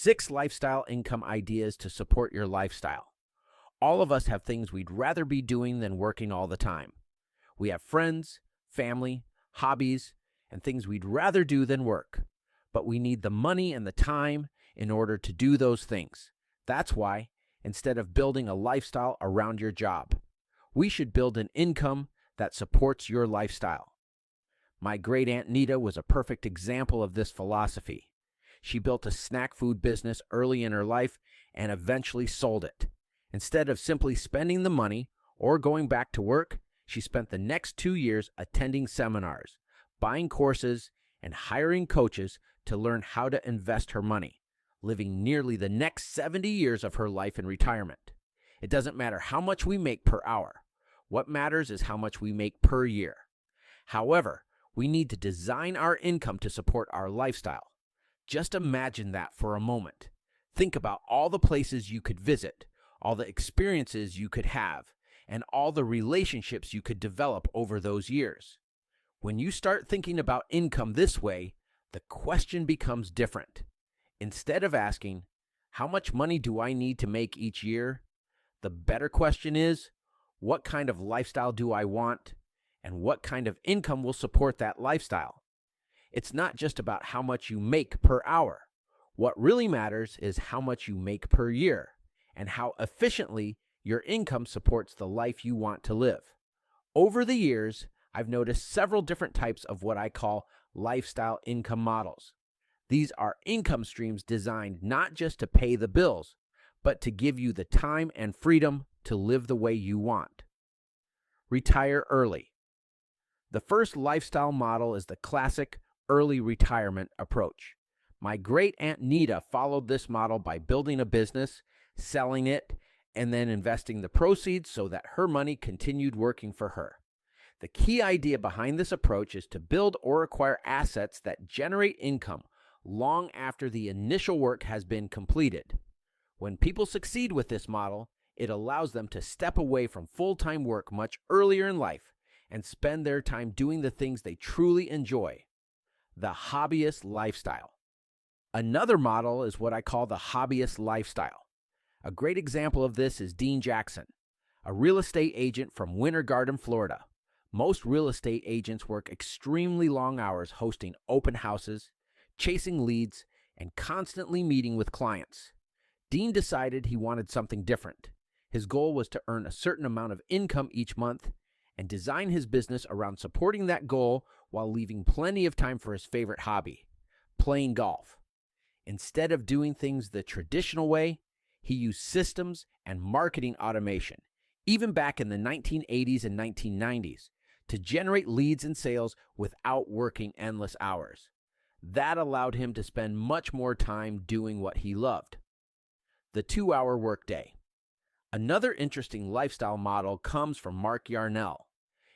6 lifestyle income ideas to support your lifestyle. All of us have things we'd rather be doing than working all the time. We have friends, family, hobbies, and things we'd rather do than work. But we need the money and the time in order to do those things. That's why, instead of building a lifestyle around your job, we should build an income that supports your lifestyle. My great Aunt Nita was a perfect example of this philosophy. She built a snack food business early in her life and eventually sold it. Instead of simply spending the money or going back to work, she spent the next 2 years attending seminars, buying courses, and hiring coaches to learn how to invest her money, living nearly the next 70 years of her life in retirement. It doesn't matter how much we make per hour. What matters is how much we make per year. However, we need to design our income to support our lifestyle. Just imagine that for a moment. Think about all the places you could visit, all the experiences you could have, and all the relationships you could develop over those years. When you start thinking about income this way, the question becomes different. Instead of asking, how much money do I need to make each year? The better question is, what kind of lifestyle do I want, and what kind of income will support that lifestyle? It's not just about how much you make per hour. What really matters is how much you make per year and how efficiently your income supports the life you want to live. Over the years, I've noticed several different types of what I call lifestyle income models. These are income streams designed not just to pay the bills, but to give you the time and freedom to live the way you want. Retire early. The first lifestyle model is the classic early retirement approach. My great Aunt Nita followed this model by building a business, selling it, and then investing the proceeds so that her money continued working for her. The key idea behind this approach is to build or acquire assets that generate income long after the initial work has been completed. When people succeed with this model, it allows them to step away from full-time work much earlier in life and spend their time doing the things they truly enjoy. The hobbyist lifestyle. Another model is what I call the hobbyist lifestyle. A great example of this is Dean Jackson, a real estate agent from Winter Garden, Florida. Most real estate agents work extremely long hours hosting open houses, chasing leads, and constantly meeting with clients. Dean decided he wanted something different. His goal was to earn a certain amount of income each month and design his business around supporting that goal while leaving plenty of time for his favorite hobby, playing golf. Instead of doing things the traditional way, he used systems and marketing automation, even back in the 1980s and 1990s, to generate leads and sales without working endless hours. That allowed him to spend much more time doing what he loved. The 2-hour workday. Another interesting lifestyle model comes from Mark Yarnell.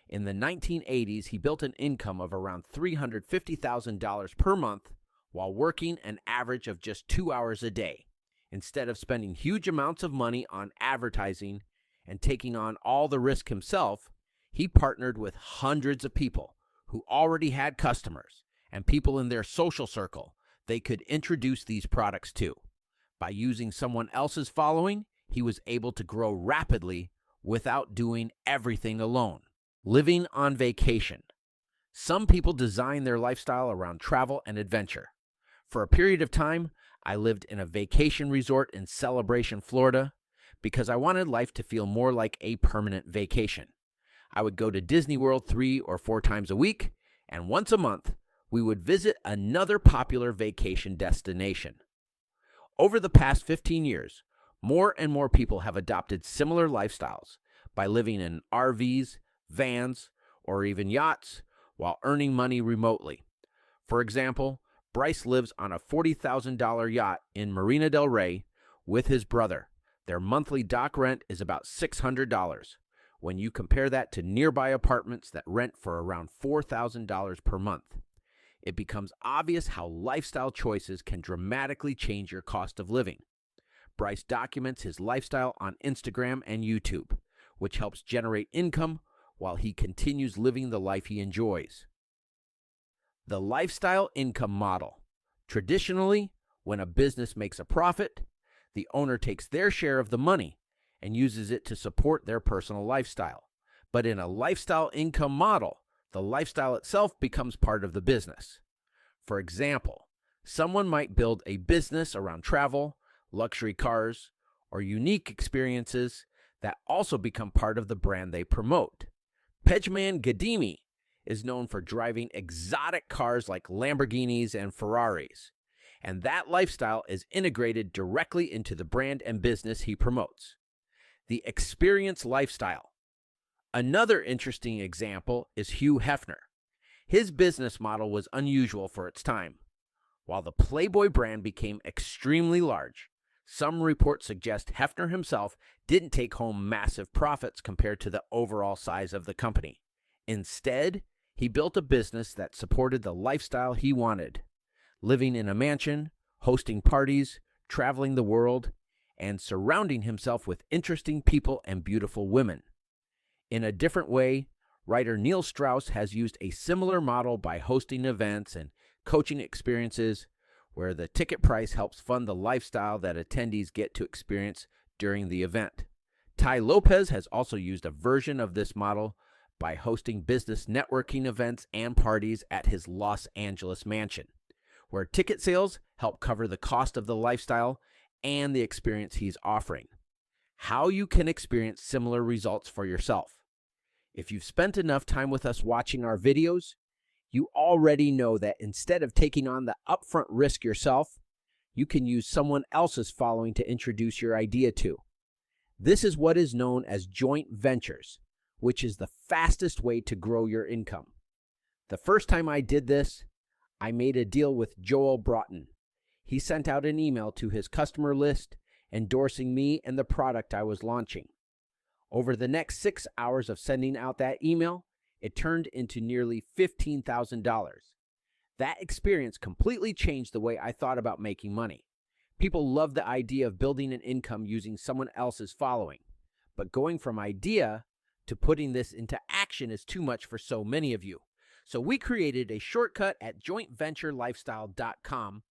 In the 1980s, he built an income of around $350,000 per month while working an average of just 2 hours a day. Instead of spending huge amounts of money on advertising and taking on all the risk himself, he partnered with hundreds of people who already had customers and people in their social circle they could introduce these products to. By using someone else's following, he was able to grow rapidly without doing everything alone. Living on vacation. Some people design their lifestyle around travel and adventure. For a period of time, I lived in a vacation resort in Celebration, Florida, because I wanted life to feel more like a permanent vacation. I would go to Disney World 3 or 4 times a week, and once a month, we would visit another popular vacation destination. Over the past 15 years, more and more people have adopted similar lifestyles by living in RVs, vans, or even yachts while earning money remotely. For example, Bryce lives on a $40,000 yacht in Marina del Rey with his brother. Their monthly dock rent is about $600. When you compare that to nearby apartments that rent for around $4,000 per month, it becomes obvious how lifestyle choices can dramatically change your cost of living. Bryce documents his lifestyle on Instagram and YouTube, which helps generate income while he continues living the life he enjoys. The lifestyle income model. Traditionally, When a business makes a profit, the owner takes their share of the money and uses it to support their personal lifestyle. But in a lifestyle income model, the lifestyle itself becomes part of the business. For example, someone might build a business around travel, luxury cars, or unique experiences that also become part of the brand they promote. Pejman Gadimi is known for driving exotic cars like Lamborghinis and Ferraris, and that lifestyle is integrated directly into the brand and business he promotes. The experience lifestyle. Another interesting example is Hugh Hefner. His business model was unusual for its time. While the Playboy brand became extremely large, some reports suggest Hefner himself didn't take home massive profits compared to the overall size of the company. Instead, he built a business that supported the lifestyle he wanted, living in a mansion, hosting parties, traveling the world, and surrounding himself with interesting people and beautiful women. In a different way, writer Neil Strauss has used a similar model by hosting events and coaching experiences where the ticket price helps fund the lifestyle that attendees get to experience during the event. Tai Lopez has also used a version of this model by hosting business networking events and parties at his Los Angeles mansion, where ticket sales help cover the cost of the lifestyle and the experience he's offering. How you can experience similar results for yourself. If you've spent enough time with us watching our videos, you already know that instead of taking on the upfront risk yourself, you can use someone else's following to introduce your idea to. This is what is known as joint ventures, which is the fastest way to grow your income. The first time I did this, I made a deal with Joel Broughton. He sent out an email to his customer list endorsing me and the product I was launching. Over the next 6 hours of sending out that email, it turned into nearly $15,000. That experience completely changed the way I thought about making money. People love the idea of building an income using someone else's following, but going from idea to putting this into action is too much for so many of you. So we created a shortcut at jointventurelifestyle.com